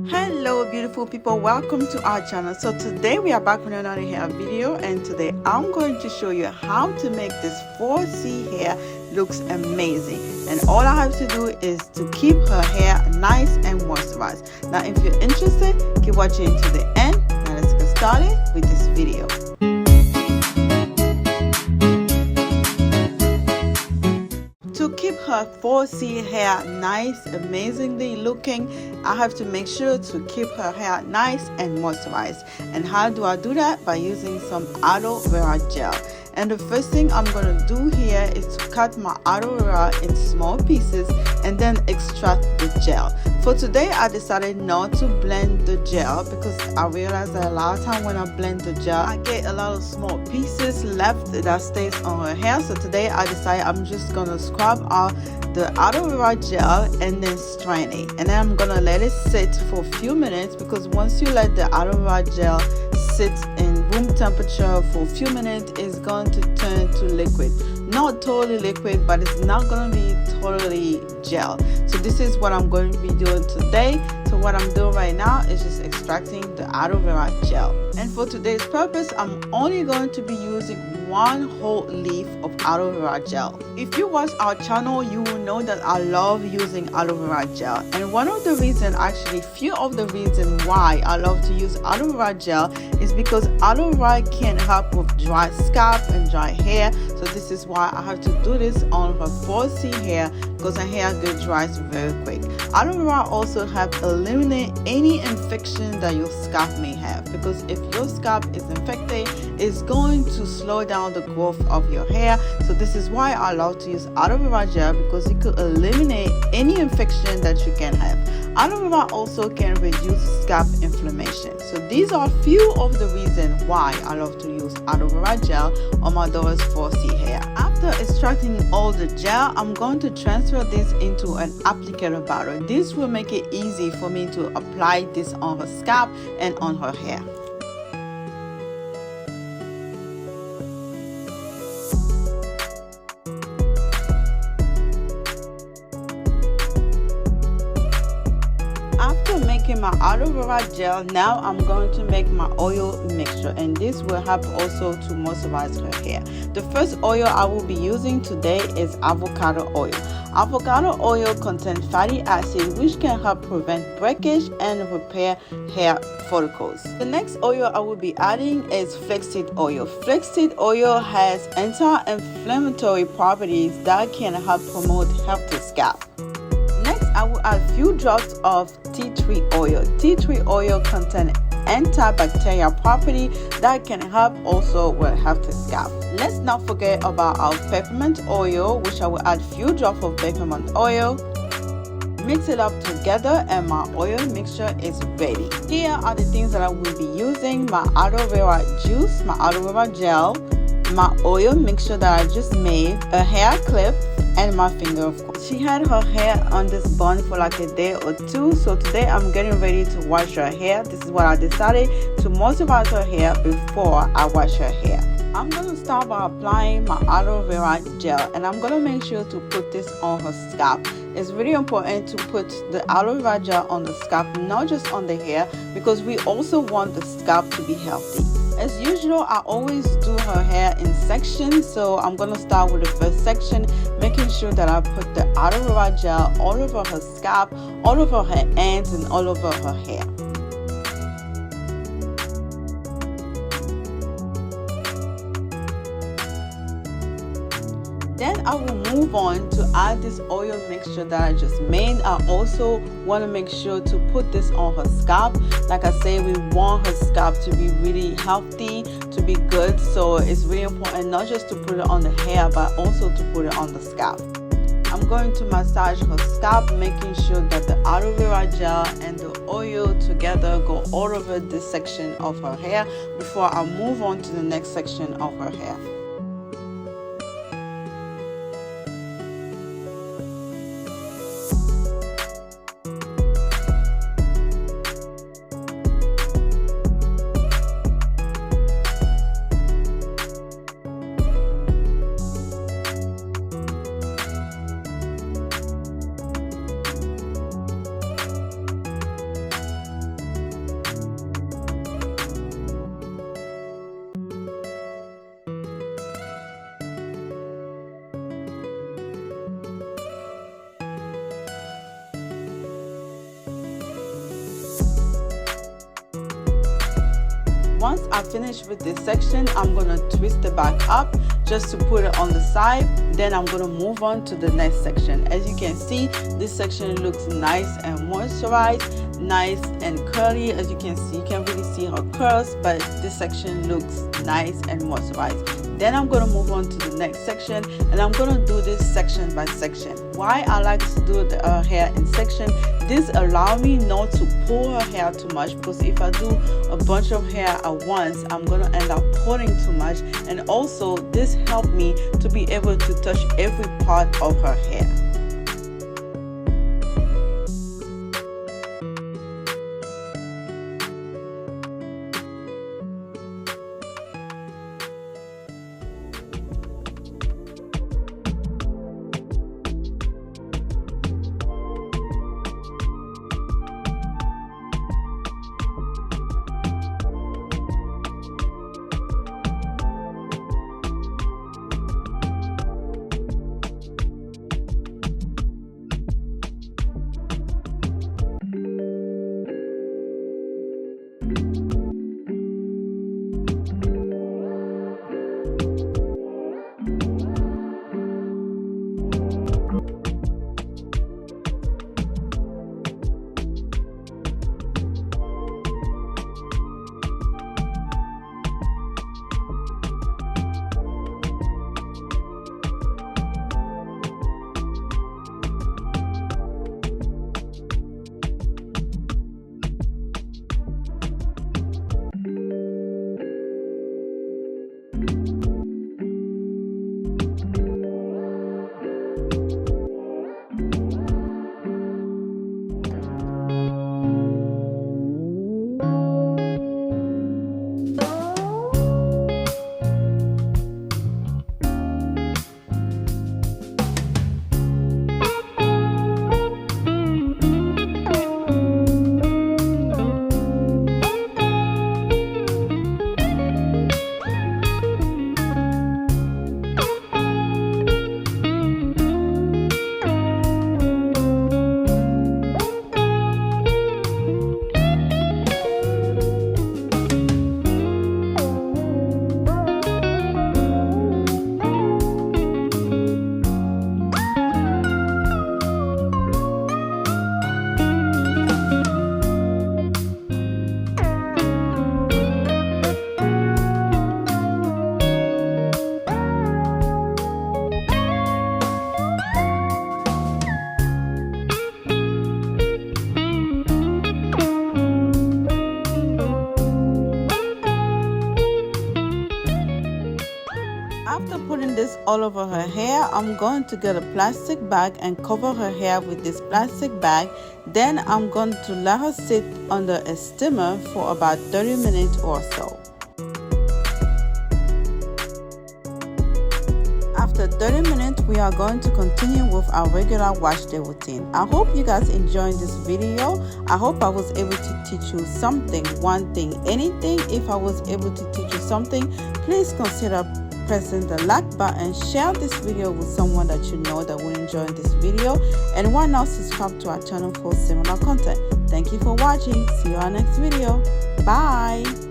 Hello beautiful people, welcome to our channel. So today we are back with another hair video, and today I'm going to show you how to make this 4C hair looks amazing. And all I have to do is to keep her hair nice and moisturized. Now if you're interested, keep watching to the end. Now let's get started with this video. To keep her 4C hair nice, amazingly looking, I have to make sure to keep her hair nice and moisturized. And how do I do that? By using some aloe vera gel. And the first thing I'm going to do here is to cut my aloe vera in small pieces and then extract the gel. For today I decided not to blend the gel because I realized that a lot of time when I blend the gel I get a lot of small pieces left that stays on her hair. So today I decided I'm just going to scrub out the aloe vera gel and then strain it, and then I'm going to let it sit for a few minutes, because once you let the aloe vera gel sit in room temperature for a few minutes, it's going to turn to liquid. Not totally liquid, but it's not going to be totally gel. So this is what I'm going to be doing today. So what I'm doing right now is just extracting the aloe vera gel. And for today's purpose, I'm only going to be using one whole leaf of aloe vera gel. If you watch our channel, you will know that I love using aloe vera gel. And one of the reasons, actually few of the reasons why I love to use aloe vera gel is because aloe vera can help with dry scalp and dry hair. So this is why I have to do this on her 4C hair, because her hair gets dry very quick. Aloe vera also helps eliminate any infection that your scalp may have, because if your scalp is infected, it's going to slow down the growth of your hair. So this is why I love to use aloe vera gel, because it could eliminate any infection that you can have. Aloe vera also can reduce scalp inflammation. So these are few of the reasons why I love to use aloe vera gel on my daughter's 4C hair. After extracting all the gel, I'm going to transfer this into an applicator bottle. This will make it easy for me to apply this on her scalp and on her hair. After making my aloe vera gel, now I'm going to make my oil mixture, and this will help also to moisturize her hair. The first oil I will be using today is avocado oil. Avocado oil contains fatty acid, which can help prevent breakage and repair hair follicles. The next oil I will be adding is flaxseed oil. Flaxseed oil has anti-inflammatory properties that can help promote healthy scalp. Next, I will add a few drops of tea tree oil. Tea tree oil contains antibacterial property that can help also with healthy scalp. Let's not forget about our peppermint oil, which I will add a few drops of peppermint oil. Mix it up together and my oil mixture is ready. Here are the things that I will be using: my aloe vera juice, my aloe vera gel, my oil mixture that I just made, a hair clip, and my finger, of course. She had her hair on this bun for like a day or two, so today I'm getting ready to wash her hair. This is what I decided, to moisturize her hair before I wash her hair. I'm going to start by applying my aloe vera gel, and I'm going to make sure to put this on her scalp. It's really important to put the aloe vera gel on the scalp, not just on the hair, because we also want the scalp to be healthy. As usual, I always do her hair in sections, so I'm going to start with the first section, making sure that I put the aloe vera gel all over her scalp, all over her ends, and all over her hair. Then I will move on to add this oil mixture that I just made. I also want to make sure to put this on her scalp. Like I say, we want her scalp to be really healthy, to be good. So it's really important not just to put it on the hair, but also to put it on the scalp. I'm going to massage her scalp, making sure that the aloe vera gel and the oil together go all over this section of her hair before I move on to the next section of her hair. once I finish with this section, I'm going to twist it back up just to put it on the side. Then I'm going to move on to the next section. As you can see, this section looks nice and moisturized, nice and curly. As you can see, you can't really see her curls, but this section looks nice and moisturized. Then I'm going to move on to the next section, and I'm going to do this section by section. Why I like to do the hair in section, this allows me not to pull her hair too much, because if I do a bunch of hair at once, I'm going to end up pulling too much. And also this helped me to be able to touch every part of her hair. After putting this all over her hair, I'm going to get a plastic bag and cover her hair with this plastic bag. Then I'm going to let her sit under a steamer for about 30 minutes or so. After 30 minutes, we are going to continue with our regular wash day routine. I hope you guys enjoyed this video. I hope I was able to teach you something, one thing, anything. If I was able to teach you something, please consider pressing the like button, share this video with someone that you know that will enjoy this video, and why not subscribe to our channel for similar content. Thank you for watching. See you on our next video. Bye.